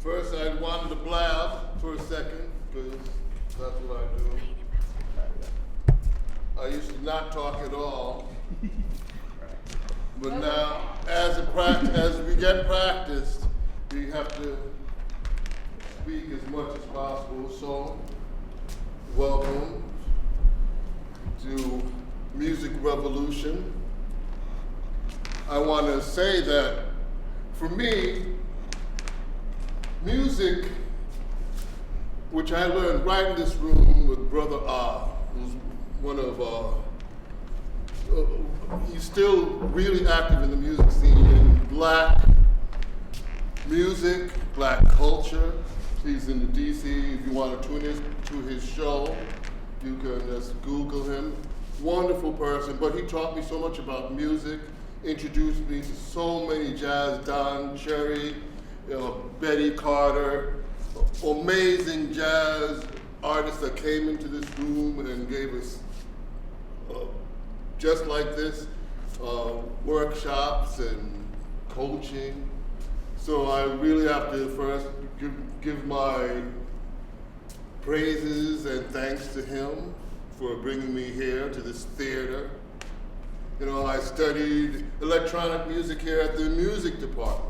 First, I wanted to blab for a second, because that's what I do. I used to not talk at all. But now, as we get practiced, we have to speak as much as possible. So, welcome to Music Revolution. I want to say that for me, music, which I learned right in this room with Brother Ah, who's one of he's still really active in the music scene, in black music, black culture. He's in the DC. If you want to tune in to his show, you can just Google him. Wonderful person, but he taught me so much about music, introduced me to so many jazz, Don Cherry, Betty Carter, amazing jazz artists that came into this room and gave us, just like this, workshops and coaching. So I really have to first give my praises and thanks to him for bringing me here to this theater. You know, I studied electronic music here at the music department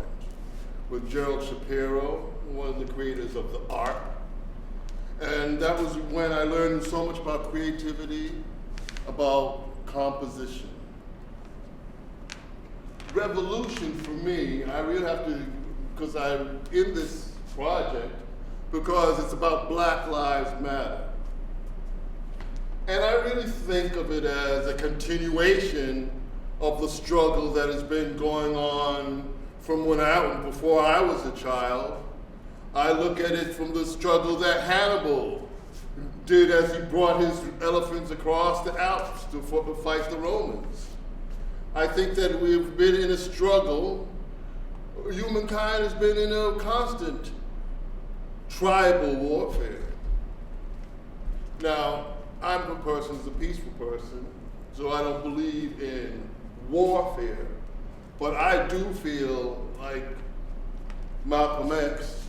with Gerald Shapiro, one of the creators of the ARP. And that was when I learned so much about creativity, about composition. Revolution for me, I really have to, because I'm in this project, because it's about Black Lives Matter. And I really think of it as a continuation of the struggle that has been going on from before I was a child. I look at it from the struggle that Hannibal did as he brought his elephants across the Alps to fight the Romans. I think that we've been in a struggle. Humankind has been in a constant tribal warfare. Now, I'm a person who's a peaceful person, so I don't believe in warfare, but I do feel like Malcolm X,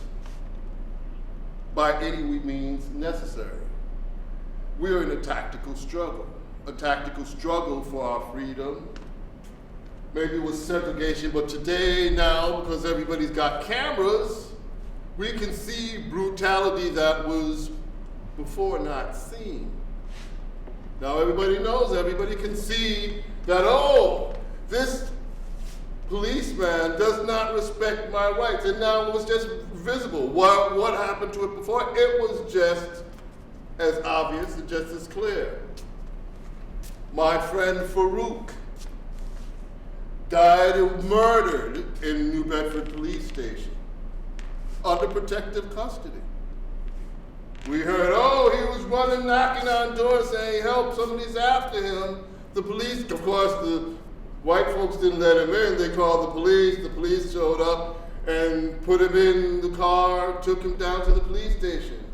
by any means necessary. We're in a tactical struggle for our freedom. Maybe it was segregation, but today now, because everybody's got cameras, we can see brutality that was before not seen. Now everybody knows, everybody can see that, oh, this policeman does not respect my rights, and now it was just visible. What happened to it before? It was just as obvious and just as clear. My friend Farouk died murdered in New Bedford Police Station under protective custody. We heard, oh, he was running, knocking on doors saying, help, somebody's after him. The police, of course, the white folks didn't let him in. They called the police showed up and put him in the car, took him down to the police station.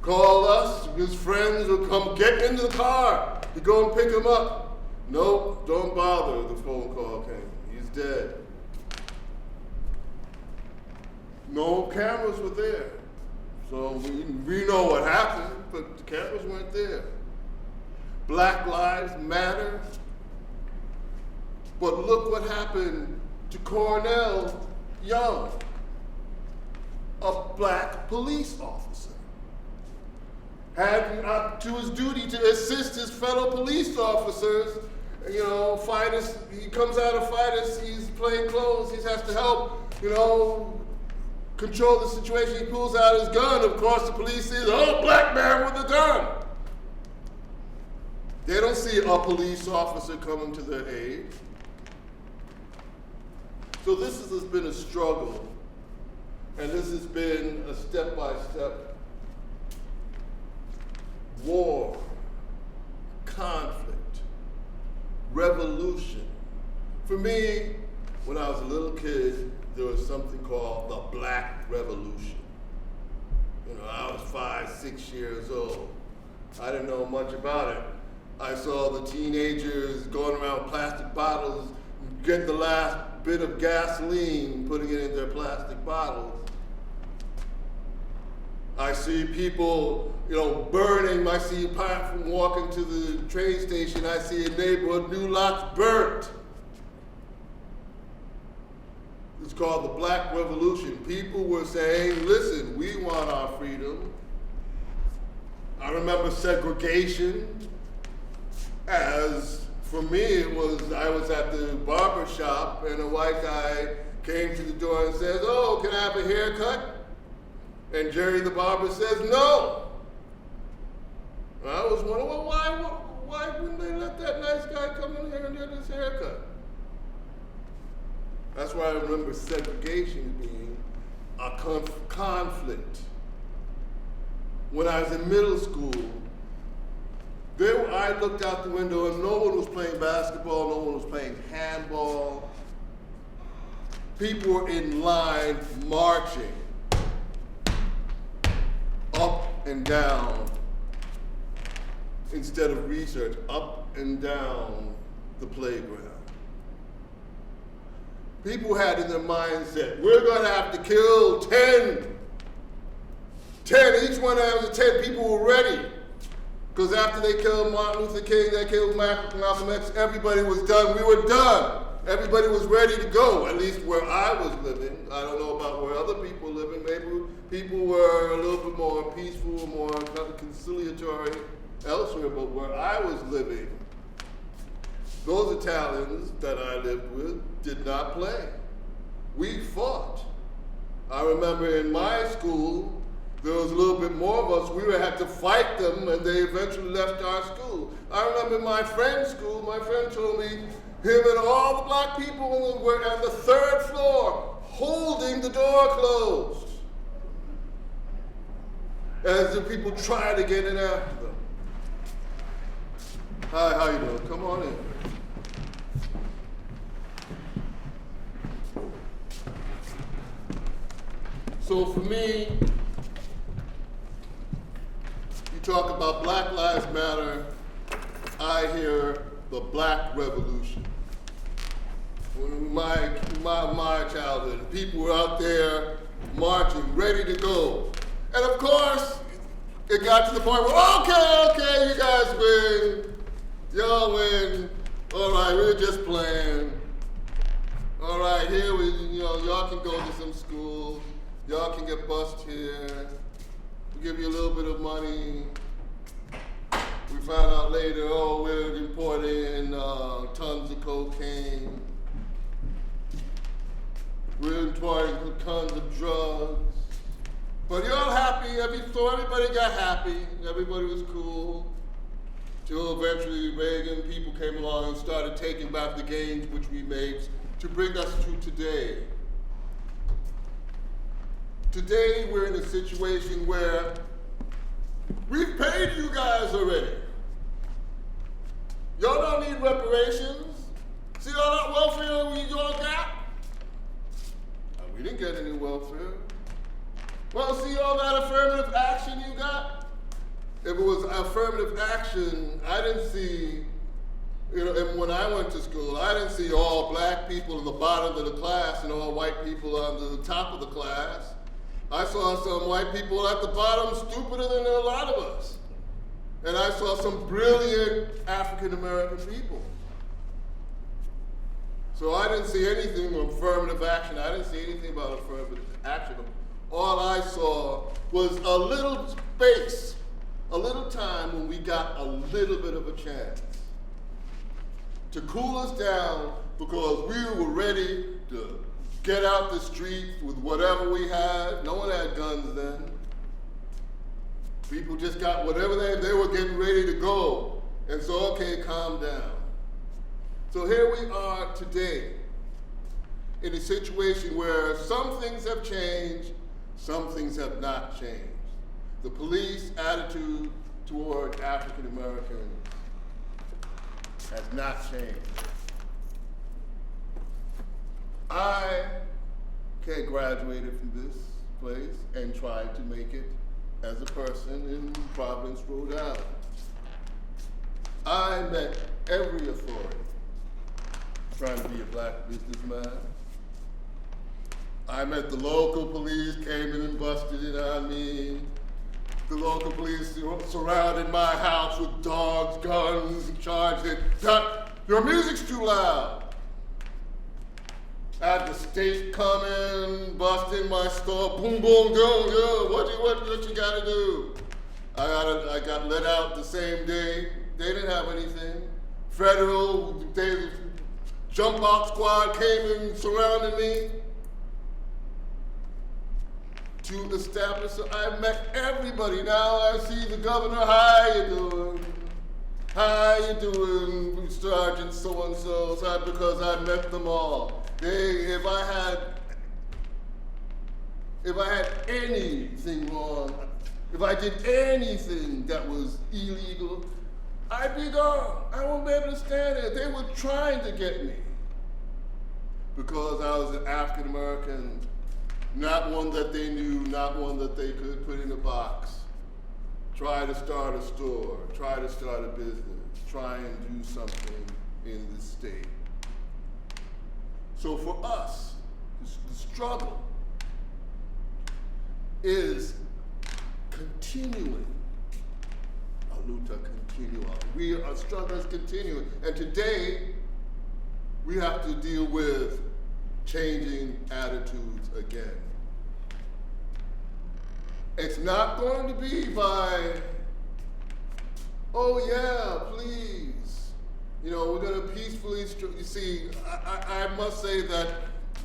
Called us, his friends would come, get into the car. You go and pick him up. Nope, don't bother, the phone call came. He's dead. No cameras were there. So we know what happened, but the cameras weren't there. Black Lives Matter. But look what happened to Cornell Young, a black police officer. Had to his duty to assist his fellow police officers, you know, fighters, he comes out of fighters, he's plain clothes, he has to help, you know, control the situation. He pulls out his gun. Of course, the police sees, oh, black man with a gun. They don't see a police officer coming to their aid. So this has been a struggle, and this has been a step-by-step war, conflict, revolution. For me, when I was a little kid, there was something called the Black Revolution. You know, I was 5, 6 years old. I didn't know much about it. I saw the teenagers going around with plastic bottles, getting the last bit of gasoline, putting it in their plastic bottles. I see people, burning. I see apart from walking to the train station, I see a neighborhood, new lots burnt. It's called the Black Revolution. People were saying, listen, we want our freedom. I remember segregation as, for me, I was at the barber shop and a white guy came to the door and says, oh, can I have a haircut? And Jerry the barber says, no. And I was wondering, well, why wouldn't they let that nice guy come in here and get his haircut? That's why I remember segregation being a conflict. When I was in middle school, I looked out the window and no one was playing basketball, no one was playing handball. People were in line marching up and down instead of research, up and down the playground. People had in their mindset, we're gonna have to kill 10, each one of them 10 people were ready. Because after they killed Martin Luther King, they killed Malcolm X, everybody was done, we were done. Everybody was ready to go, at least where I was living. I don't know about where other people were living. Maybe people were a little bit more peaceful, more conciliatory elsewhere, but where I was living, those Italians that I lived with did not play. We fought. I remember in my school, there was a little bit more of us. We had to fight them, and they eventually left our school. I remember in my friend's school, my friend told me him and all the black people were on the 3rd floor holding the door closed as the people tried to get in after them. Hi, how you doing? Come on in. So for me, you talk about Black Lives Matter, I hear the Black Revolution. When my childhood, people were out there marching, ready to go. And of course, it got to the point where, okay, you guys win. Y'all win. All right, we're just playing. All right, here y'all can go to some schools. Y'all can get bused here. We give you a little bit of money. We found out later, we're importing tons of cocaine. We're importing tons of drugs. But you're all happy, so everybody got happy, everybody was cool. Till eventually Reagan people came along and started taking back the gains which we made to bring us to today. Today we're in a situation where we've paid you guys already. Y'all don't need reparations. See all that welfare you all got? We didn't get any welfare. Well, see all that affirmative action you got? If it was affirmative action, I didn't see, and when I went to school, I didn't see all black people in the bottom of the class and all white people on the top of the class. I saw some white people at the bottom stupider than a lot of us. And I saw some brilliant African-American people. So I didn't see anything with affirmative action. I didn't see anything about affirmative action. All I saw was a little space, a little time when we got a little bit of a chance to cool us down because we were ready to get out the street with whatever we had. No one had guns then. People just got whatever they were getting ready to go. And so, okay, calm down. So here we are today in a situation where some things have changed, some things have not changed. The police attitude toward African Americans has not changed. I graduated from this place and tried to make it as a person in Providence, Rhode Island. I met every authority trying to be a black businessman. I met the local police, came in and busted it on me. The local police surrounded my house with dogs, guns, and charged it. Your music's too loud. I had the state come in, bust in my store, boom, boom, boom, what you gotta do? I got let out the same day. They didn't have anything. Federal, jump out squad came and surrounded me. To establish, I met everybody. Now I see the governor, how you doing? How you doing, Sergeant so-and-so? Because I met them all. If I had anything wrong, if I did anything that was illegal, I'd be gone. I won't be able to stand it. They were trying to get me because I was an African American, not one that they knew, not one that they could put in a box. Try to start a store, try to start a business, try and do something in the state. So for us, the struggle is continuing. Aluta continua. Our struggle is continuing. And today, we have to deal with changing attitudes again. It's not going to be by, oh yeah, please. You know, we're going to peacefully, you see, I must say that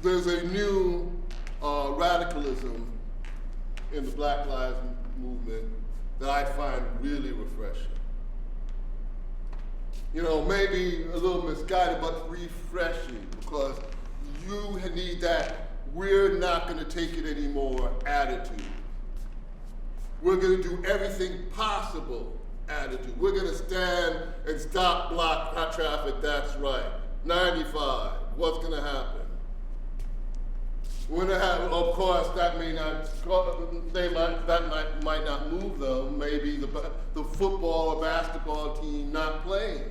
there's a new radicalism in the Black Lives Movement that I find really refreshing. You know, maybe a little misguided, but refreshing, because you need that we're not going to take it anymore attitude. We're going to do everything possible attitude. We're going to stand and stop block traffic, that's right. 95, what's going to happen? We're going to have, of course, that may not, that might not move them. Maybe the football or basketball team not playing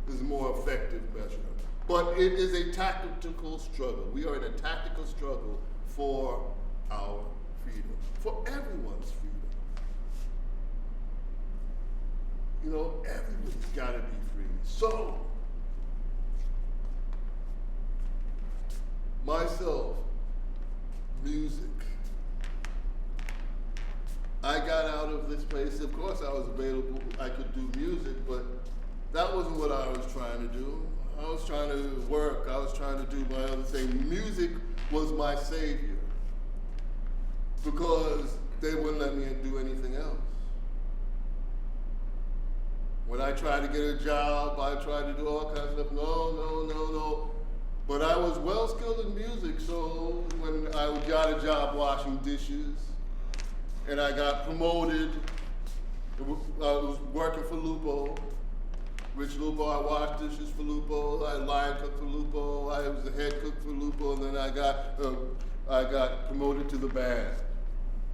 is a more effective measure. But it is a tactical struggle. We are in a tactical struggle for our freedom, for everyone's freedom. You know, everybody's got to be free. So, myself, music. I got out of this place. Of course, I was available. I could do music, but that wasn't what I was trying to do. I was trying to work. I was trying to do my other thing. Music was my savior because they wouldn't let me do anything else. When I tried to get a job, I tried to do all kinds of stuff. No. But I was well skilled in music, so when I got a job washing dishes, and I got promoted, I was working for Lupo. Rich Lupo, I washed dishes for Lupo, I line cooked for Lupo, I was the head cook for Lupo, and then I got promoted to the band.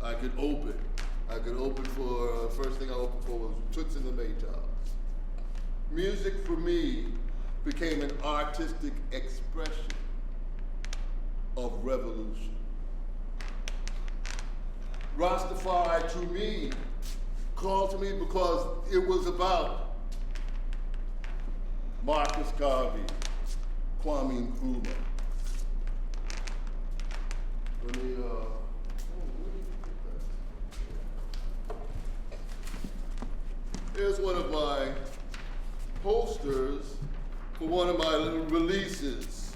I could open for, first thing I opened for was Toots and the Maytals. Music for me became an artistic expression of revolution. Rastafari to me called to me because it was about Marcus Garvey, Kwame Nkrumah. Here's one of my posters for one of my releases.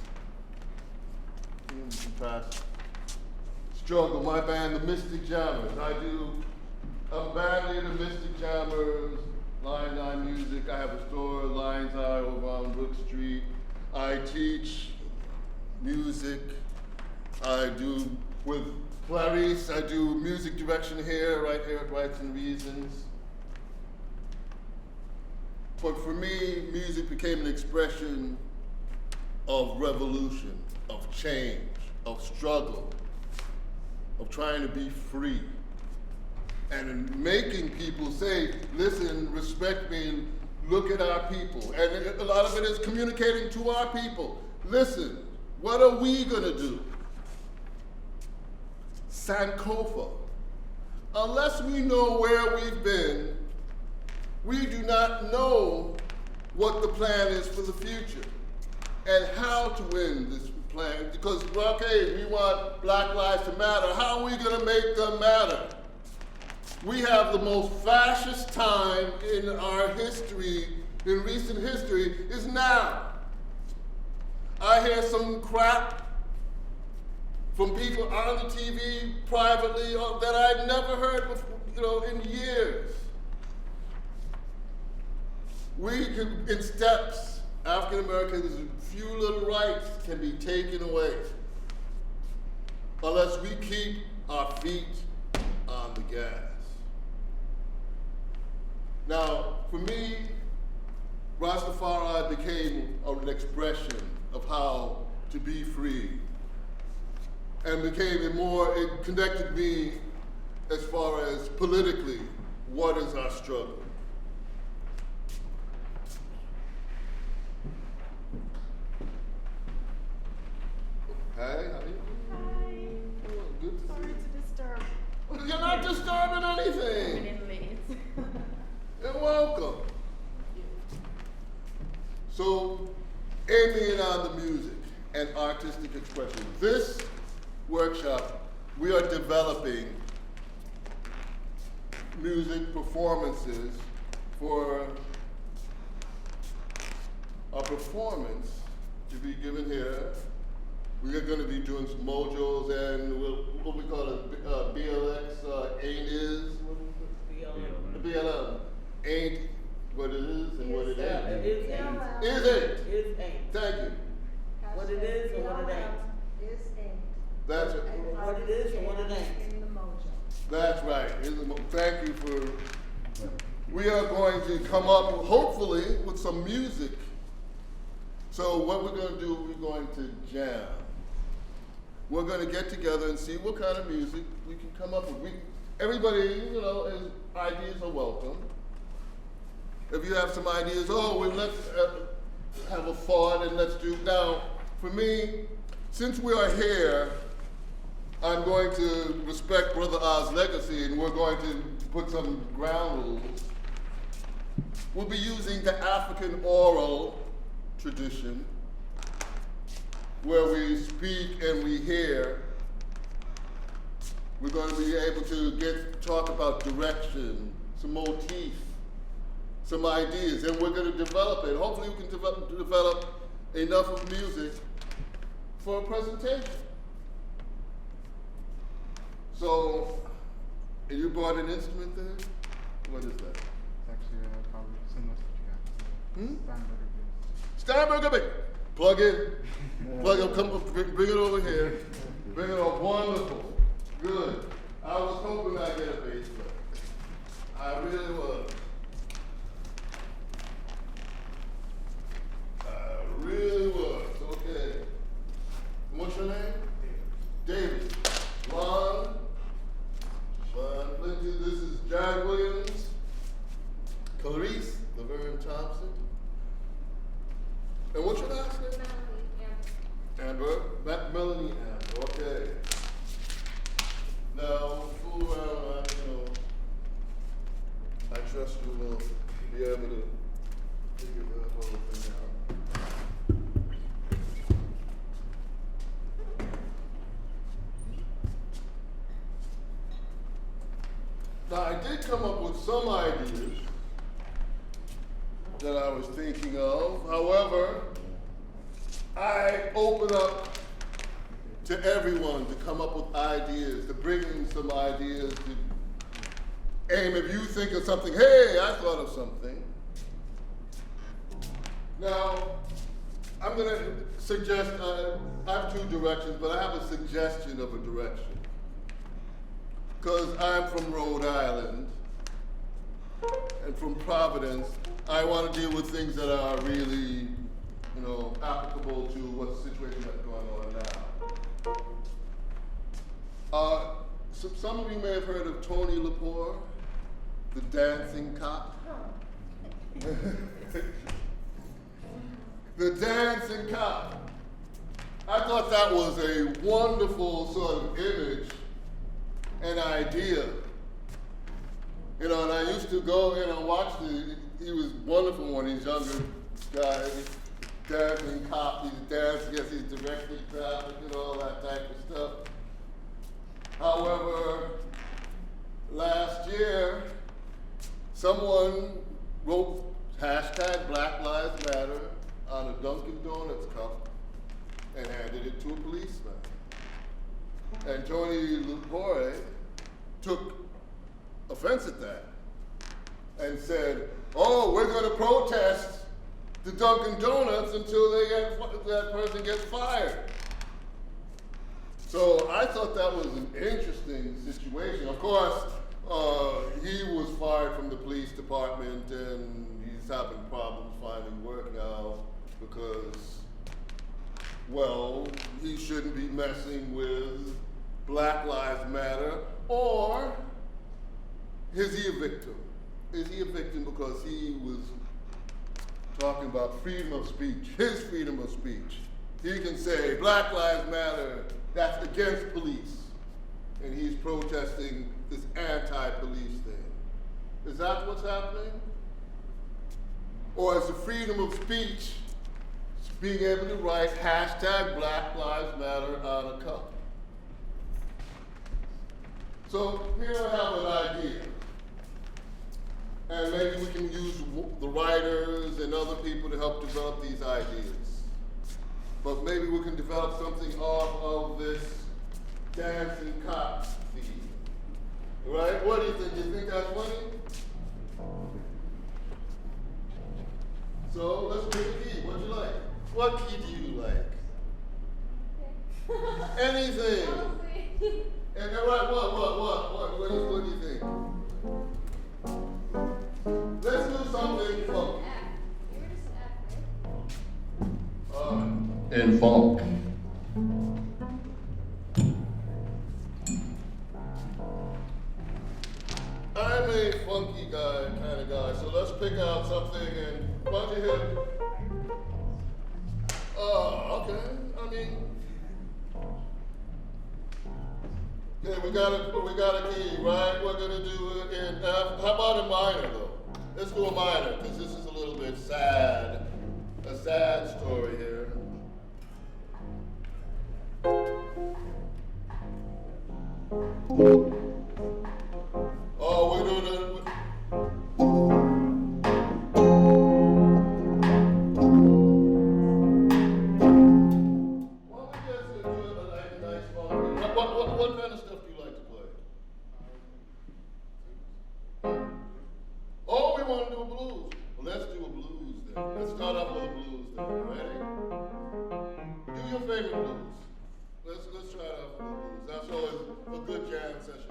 Struggle, my band, the Mystic Jammers. I'm band leader, Mystic Jammers, Line 9 Music. I have a store, Lion's Eye, over on Brook Street. I teach music. I do, with Clarice, I do music direction right here at Rights and Reasons. But for me, music became an expression of revolution, of change, of struggle, of trying to be free. And in making people say, listen, respect me, look at our people. And a lot of it is communicating to our people. Listen, what are we gonna do? Sankofa, unless we know where we've been, we do not know what the plan is for the future and how to win this plan. Because, okay, we want Black Lives to matter. How are we going to make them matter? We have the most fascist time in our history, in recent history, is now. I hear some crap from people on the TV privately that I'd never heard before, in years. We can, in steps, African Americans, few little rights can be taken away unless we keep our feet on the gas. Now, for me, Rastafari became an expression of how to be free, and it connected me as far as politically, what is our struggle? Hey, how are you? Hi. Oh, good to Sorry see to disturb. you. You're not disturbing anything. Running late. You're welcome. So, aiming on the music and artistic expression. This workshop, we are developing music performances for a performance to be given here. We are going to be doing some mojos and what we call it, BLX, ain't is. The BLM. Ain't what it is and what it ain't. It is ain't. Is ain't. Is ain't. Thank you. What it is and what it ain't. Is ain't. That's it. What it is and what it ain't. In the mojo. That's right. Thank you for. We are going to come up, hopefully, with some music. So what we're going to do, we're going to jam. We're going to get together and see what kind of music we can come up with. Everybody, ideas are welcome. If you have some ideas, let's have a thought and let's do. Now, for me, since we are here, I'm going to respect Brother Oz legacy, and we're going to put some ground rules. We'll be using the African oral tradition, where we speak and we hear. We're going to be able to talk about direction, some motif, some ideas, and we're going to develop it. Hopefully we can develop enough of music for a presentation. So, and you brought an instrument there? What is that? It's actually probably similar to what you got. Steinberger, baby. Plug in. Plug in. Come, bring it over here. Bring it up. Wonderful. Good. I was hoping I'd get a bass player. I really was. I really was. Okay. What's your name? David. Lon. This is John Williams. Clarice Laverne Thompson. And what's your last name? Amber. Melanie Amber. Okay. Now, fool around, I trust you will be able to figure that whole thing out. Now, I did come up with some ideas that I was thinking of. However, I open up to everyone to come up with ideas, to bring in some ideas, to aim. If you think of something, hey, I thought of something. Now, I'm going to suggest, I have two directions, but I have a suggestion of a direction. Because I'm from Rhode Island, and from Providence, I want to deal with things that are really, applicable to what the situation that's going on now. Some of you may have heard of Tony Lepore, the dancing cop. The dancing cop. I thought that was a wonderful sort of image, an idea You know, and I used to go in and watch he was wonderful when he's younger guys, dancing cop, he's dancing against these directly traffic and all that type of stuff. However, last year, someone wrote hashtag Black Lives Matter on a Dunkin' Donuts cup and handed it to a policeman. And Tony Lupore took offense at that and said, oh, we're going to protest the Dunkin' Donuts until that person gets fired. So I thought that was an interesting situation. Of course, he was fired from the police department and he's having problems finding work now because, well, he shouldn't be messing with Black Lives Matter. Or is he a victim? Is he a victim because he was talking about freedom of speech, his freedom of speech? He can say, Black Lives Matter, that's against police. And he's protesting this anti-police thing. Is that what's happening? Or is the freedom of speech being able to write hashtag Black Lives Matter on a cup? So here I have an idea. And maybe we can use the writers and other people to help develop these ideas. But maybe we can develop something off of this dancing cop theme. Right? What do you think? You think that's funny? So let's pick a key. What do you like? What key do you like? Anything. And then what do you think? Let's do something funky. In funk. I'm a funky guy, kind of guy, so let's pick out something and why don't you hit? Okay. I mean, okay, we got a key, right? We're gonna do it in F. How about a minor though? Let's do a minor, because this is a little bit sad. A sad story here. Oh, we're doing it. Why don't we just do a nice funky? What kind of stuff do you like to play? Oh, we want to do a blues. Well, let's do a blues then. Let's start off with a blues then. Ready? Do your favorite blues. Let's try it out with the blues. That's always a good jam session.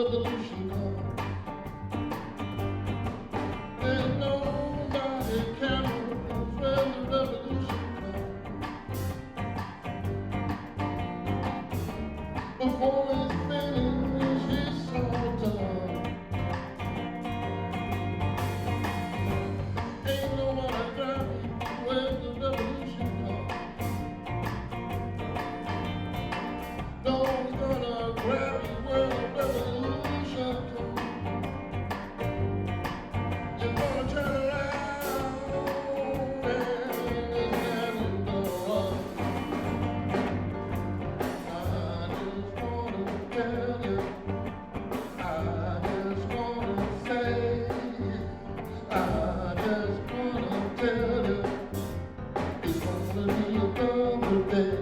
revolution comes, there's nobody cares when the revolution comes. Before it's finished, it's all done. Ain't nobody driving when the revolution comes. No one's gonna grab you when the revolution comes. You're gonna turn around and then you're gonna run. I just wanna tell you, I just wanna say, I just wanna tell you, it's gonna be a double day.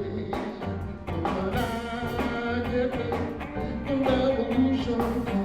But when I get the revolution comes.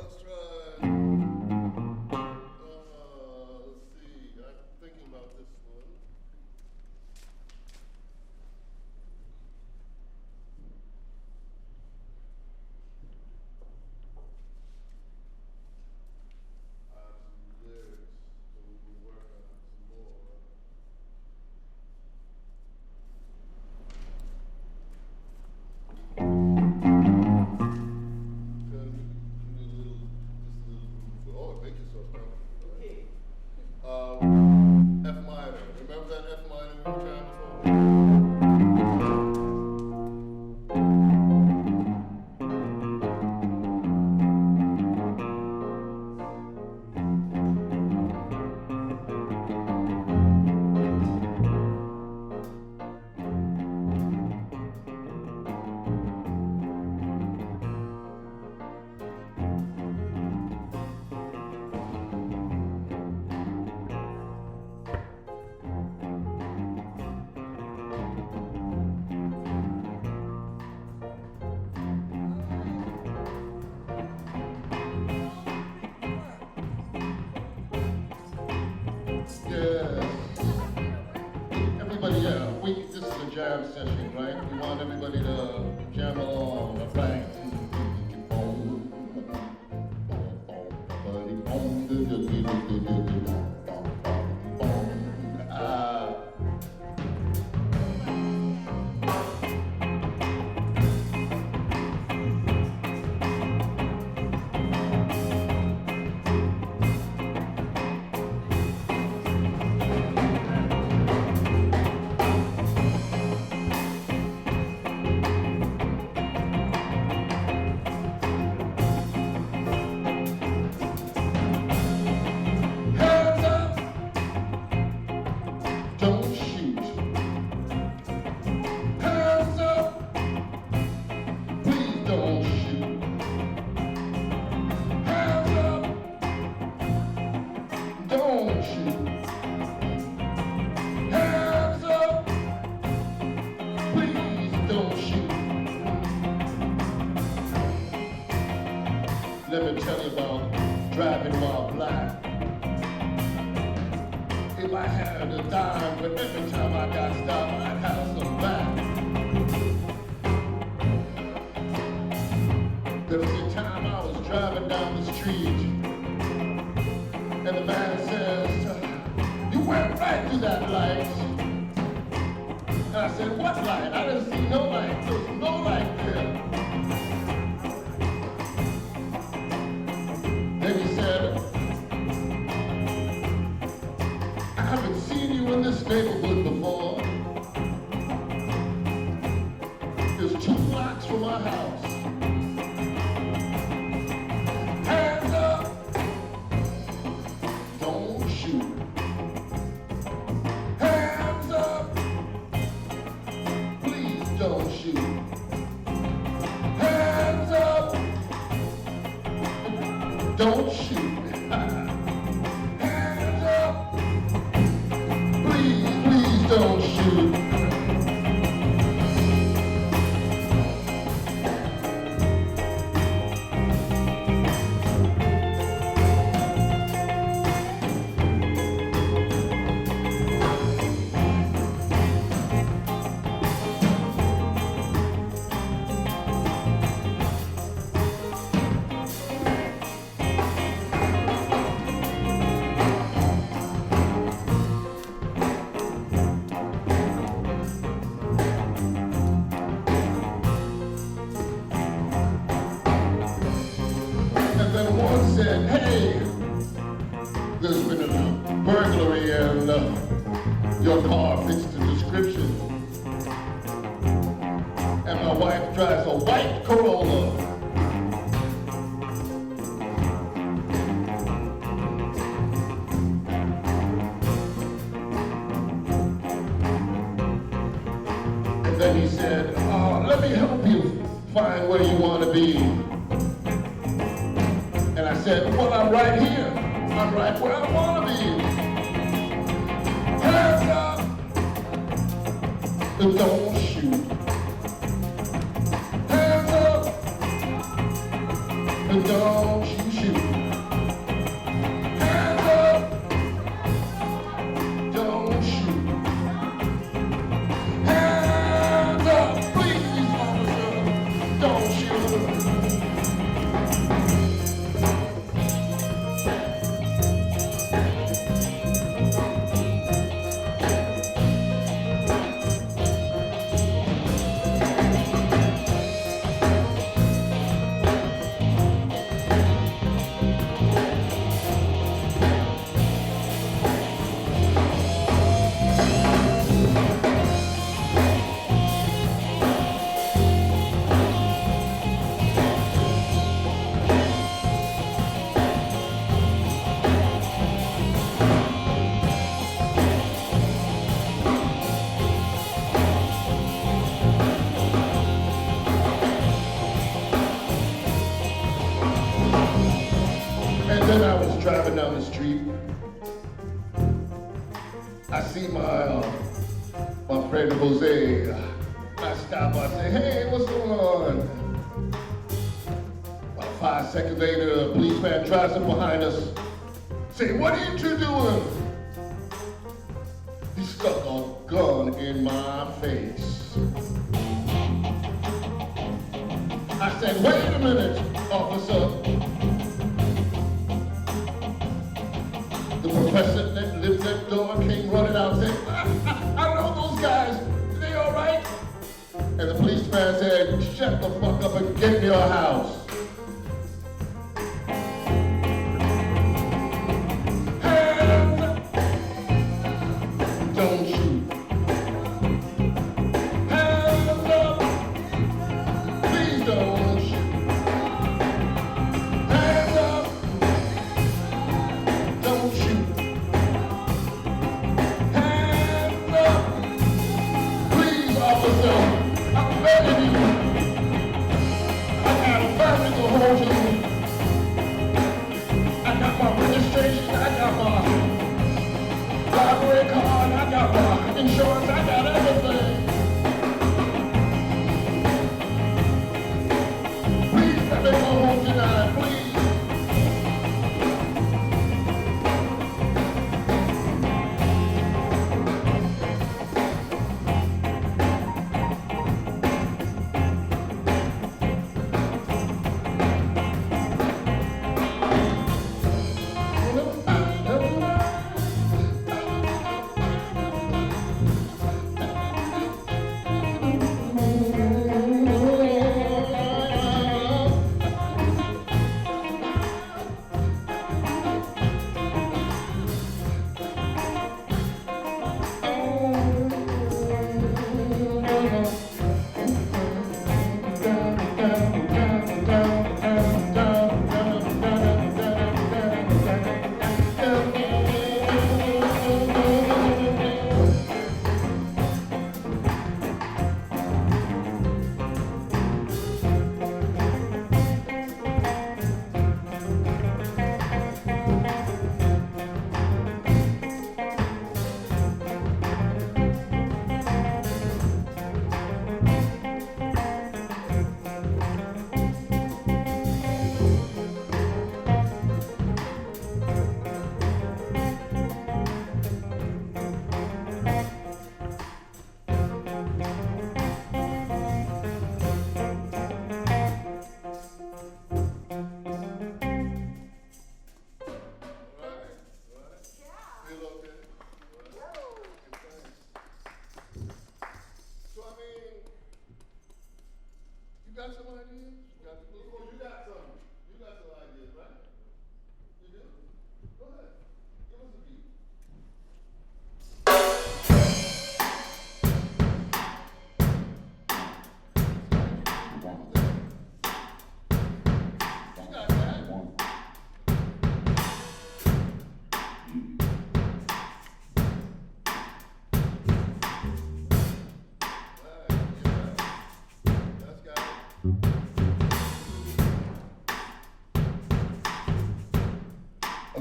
Let's try. Let's see. I'm thinking about this one. Some lyrics, so we can work on some more. Oh, make yourself comfortable. Okay. F minor. Remember that F minor we were trying before? Yeah. Everybody, this is a jam session, right? We want everybody to jam along. Bang. Let me tell you about driving while black. If I had a dime for every time I got stopped, I'd have some back. There was a time I was driving down the street, and the man says, "You went right through that light." And I said, "What light? I didn't see no light. There was no light there." Then he said, "I haven't seen you in this neighborhood before. There's 2 blocks from my house. Hands up, don't shoot. Hands up, please don't shoot. Hands up, don't shoot. Hands up, please don't shoot." And then one said, "Hey, there's been a burglary and your car fits the description. And my wife drives a white Corolla." And then he said, "Let me help you find where you want to be." And I said, "Well, I'm right here. I'm right where I want to be. Hands up, and don't shoot. Hands up, and don't you shoot. Hands up, don't shoot. Hands up, please, officer, don't shoot." And then I was driving down the street. I see my friend Jose. I stop. I say, "Hey, what's going on?" About 5 seconds later, a policeman drives up behind us. Say, "What are you two doing?" He stuck a gun in my face. I said, "Wait a minute, officer." The professor that lived next door came running out and said, I know those guys. They all right?" And the policeman said, "Shut the fuck up and get in your house." Hands up. Don't shoot. Hands up. Please don't shoot. Hands up. Don't shoot. Hands up. Please, officer. I'm begging you. I got a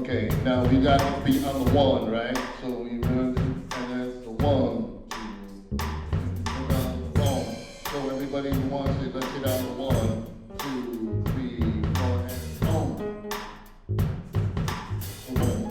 Okay, now we got our feet on the one, right? So we run, and that's the 1, 2, look on the phone. So everybody who wants it, let's get on the 1, 2, 3, 4, and boom. Boom.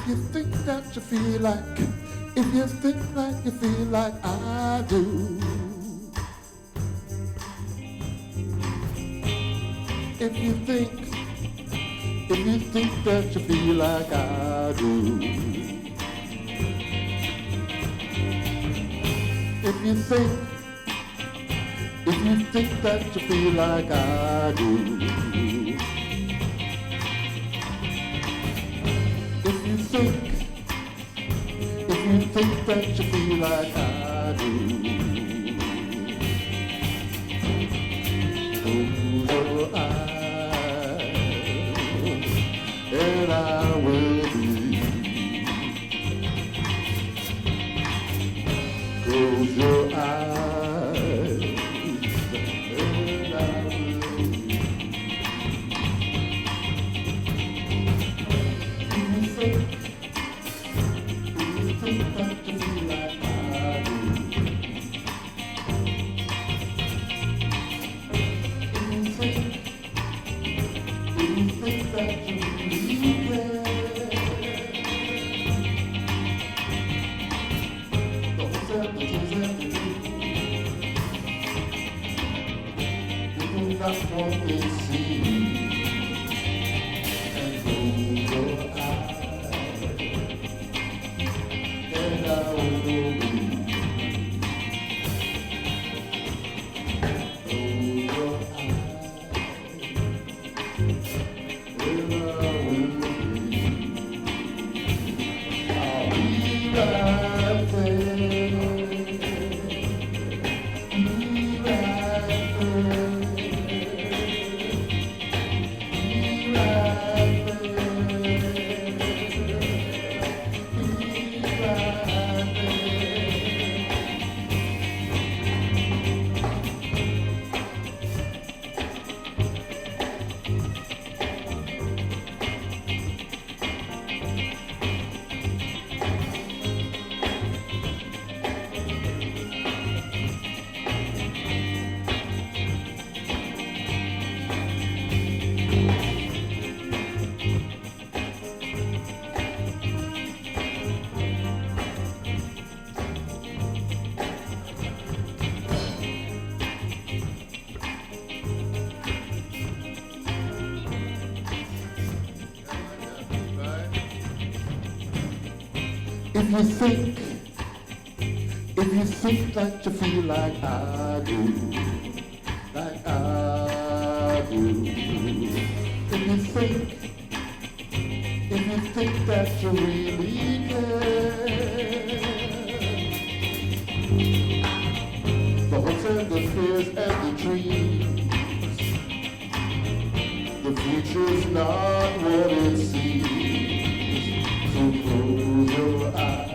If you think that you feel like, if you think like you feel like I do. If you think that you feel like I do. If you think that you feel like I do. If you think that you feel like I do. Close your eyes and I will be. Close your eyes and I will be. You think that you feel like I do. You think that you need it. Don't tell me to you do not want to see. And close your eyes, and I will be. Close your eyes, and I will be. I'll be right there. Be right there. Be right there. Be right there. If you think that you feel like I do, like I do. If you think that you really care. The hopes and the fears and the dreams, the future's not what it seems. So close your eyes.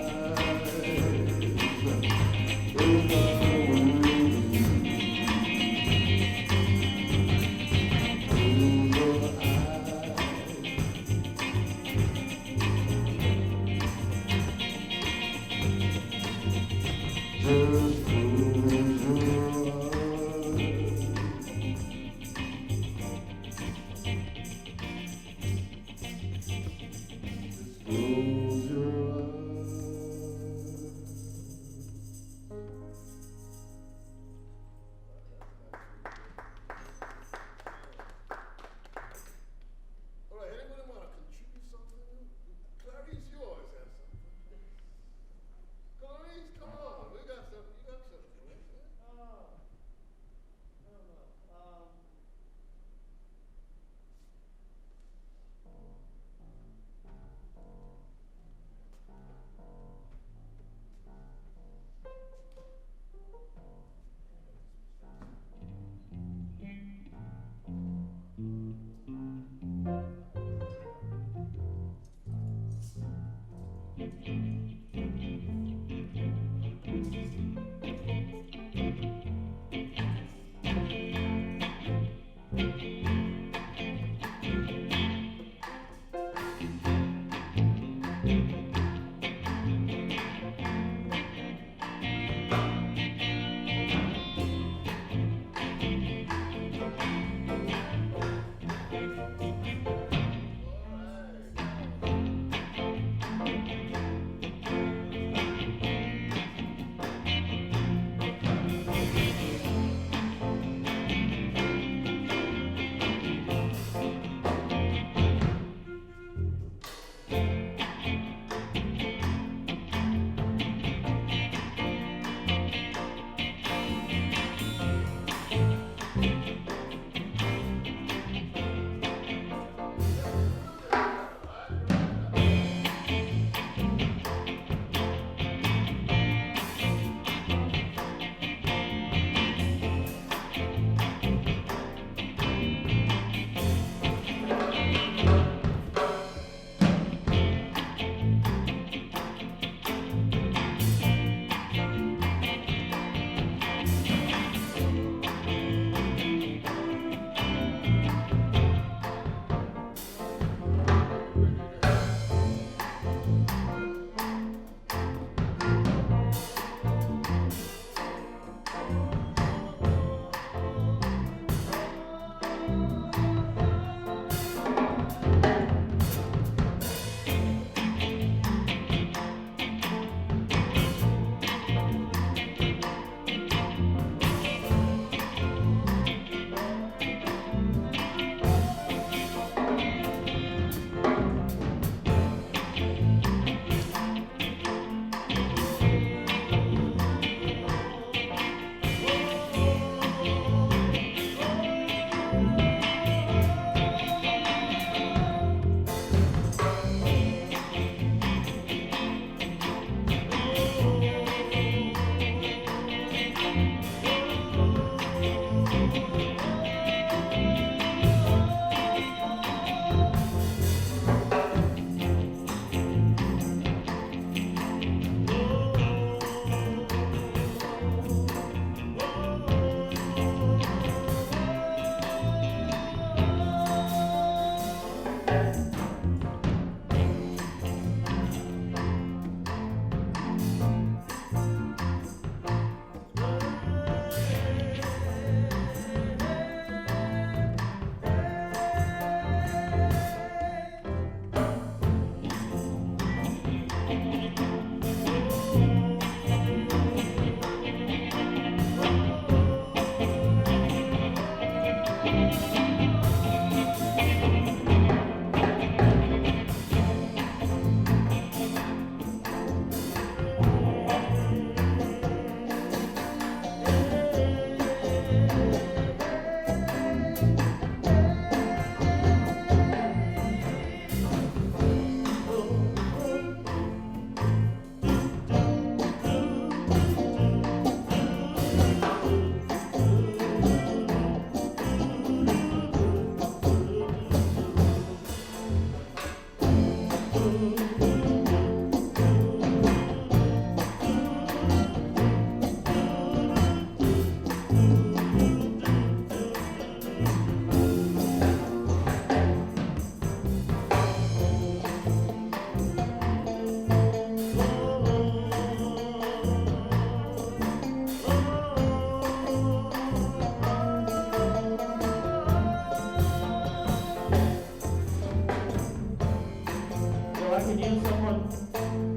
I can use someone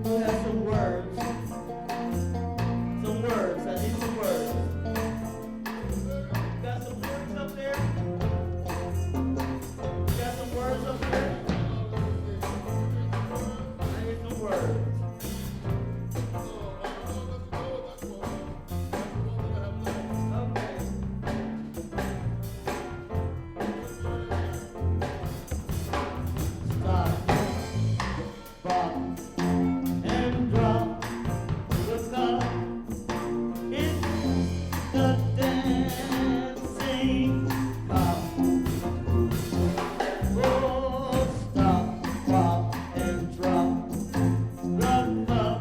who has some words. Some words. I need some words. Got some words up there? Got some words up there? I need some words. Okay. Stop, pop, and drop the cup. It's the dancing cup. Oh, stop, pop, and drop the cup.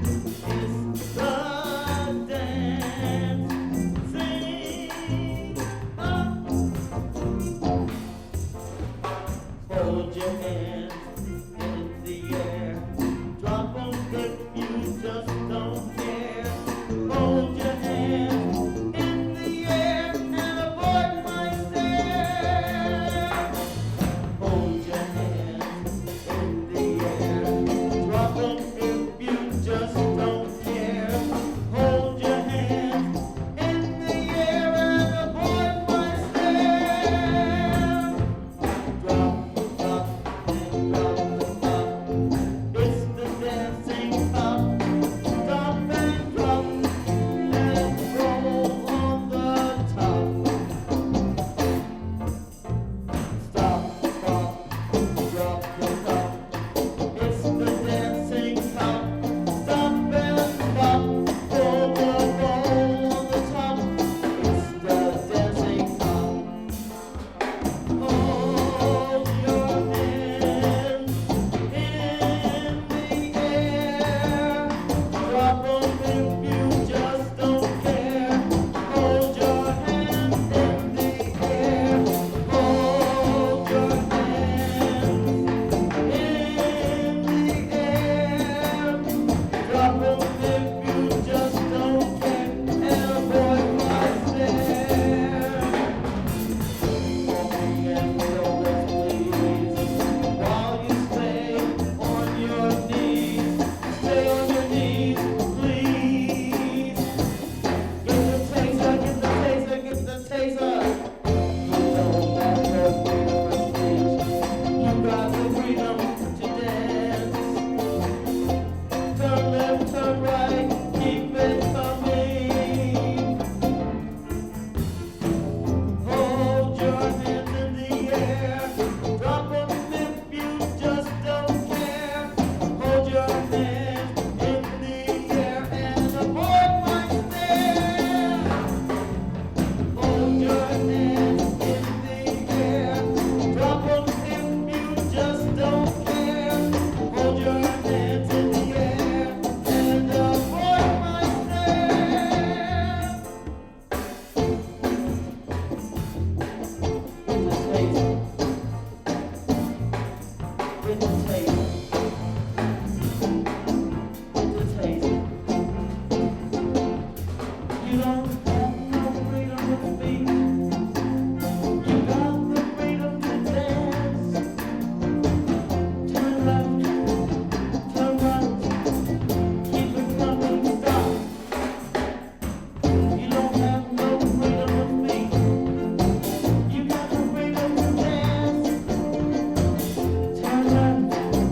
It's the dancing cup. Hold your hands in the air. Drop them if you just don't care. Hold your hands in the air and avoid my stare. Hold your hands in the air. Drop them if you just don't care. Hold your hands in the air and avoid my stare. Drop, drop, and drop the cup. It's the dancing cup. Stop and drop and roll on the top. Stop, pop, drop the cup. It's the dancing cup. Stop and pop, roll the ball on the top. It's the dancing cup. Hold your hands in the air. Drop them if you just don't care. Hold your hands in the air. Hold your hands in the air. Drop them if you just don't care. And avoid my stare. While you stay on your knees, please. Get the taser, get the taser, get the taser. You know that you're freedom of speech. You got the freedom to dance. Turn left, turn right, keep it coming. Hold your hands in the air. Drop them if you just don't care. Hold your hands in the air and avoid my stare. Hold your hands in the air. Drop them if you just don't care. Hold your hands in the air and avoid my stare. With the taser. With the taser. With the taser. You don't have no freedom to speak. You got the freedom to dance. Turn left, turn right, keep it coming, stop. You don't have no freedom to speak. You got the freedom to dance. Turn left,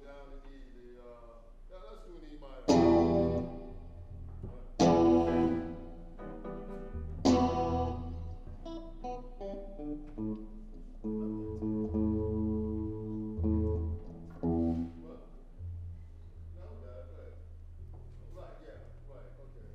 down to E. Let's do an E minor. What? No, right. Right, yeah, right, okay.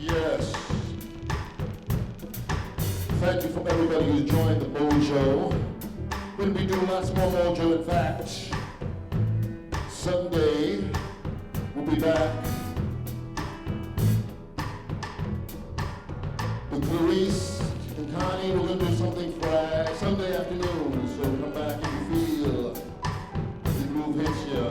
Yes. Thank you for everybody who joined the Mojo. We'll be doing lots more Mojo. In fact, Sunday we'll be back with Clarice and Connie. We're going to do something Friday, Sunday afternoon. So come back if you feel the groove hits you.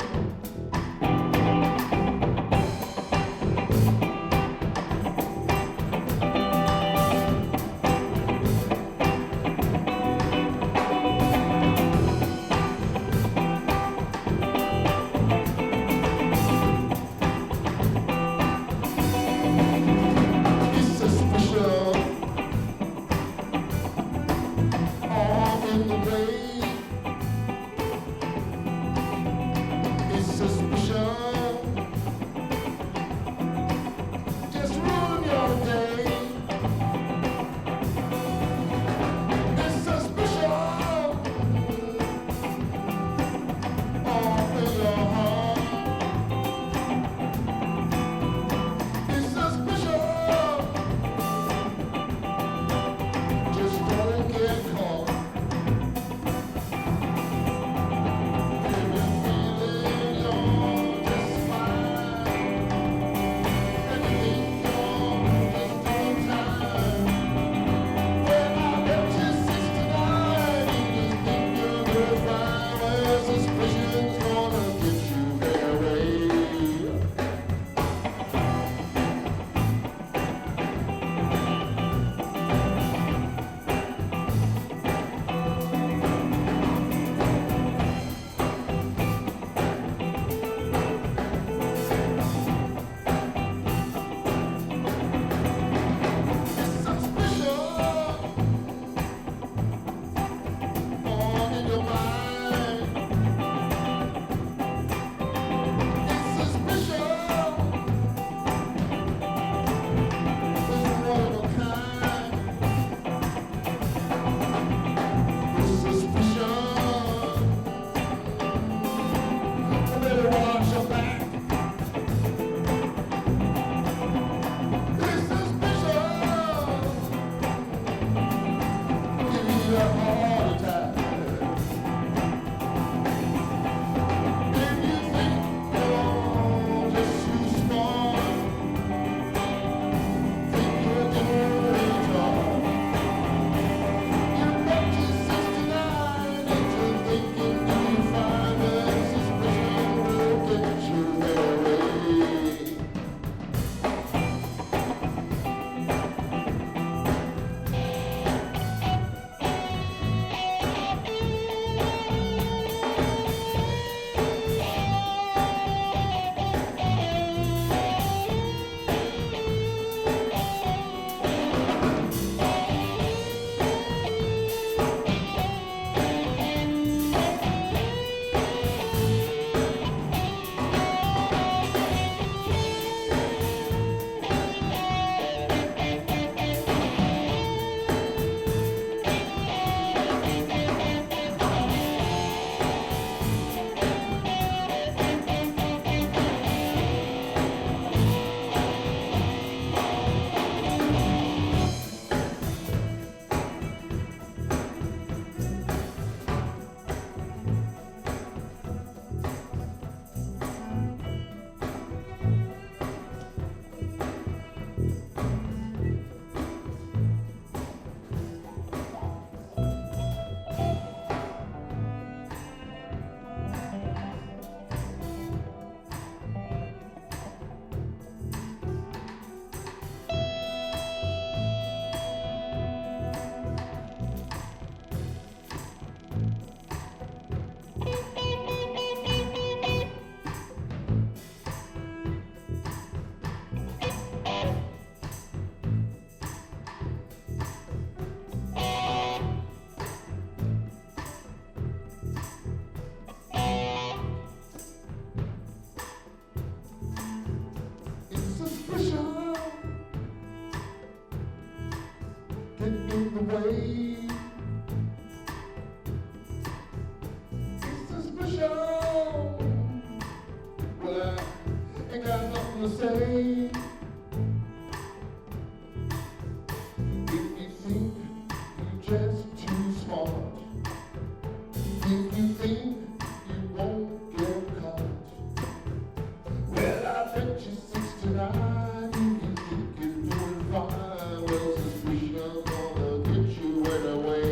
It's a special, show. Well, I ain't got nothing to say. If you think you're just too smart, if you think you won't get caught, well, I bet you 69 you think you're doing fine. Well, suspicion's gonna get you anyway.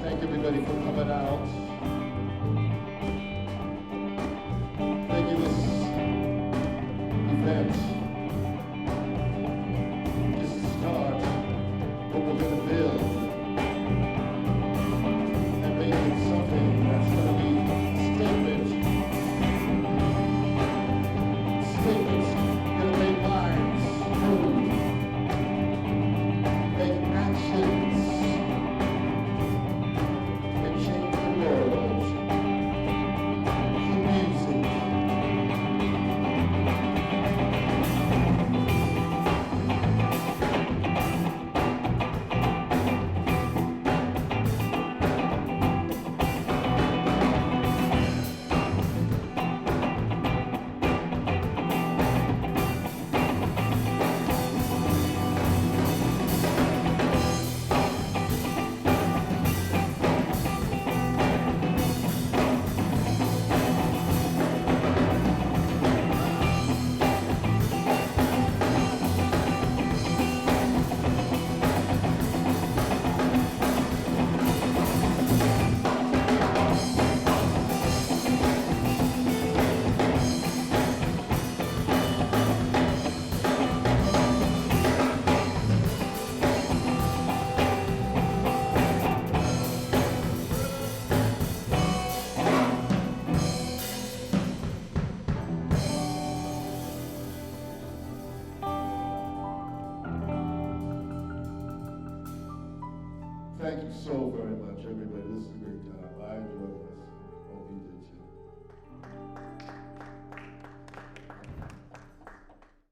Thank everybody for coming out. Making this event just to start what we're going to build and make it something that's going to be a statement. Statements going to make lives move, make actions and change the world through music. Thank you so very much, everybody. This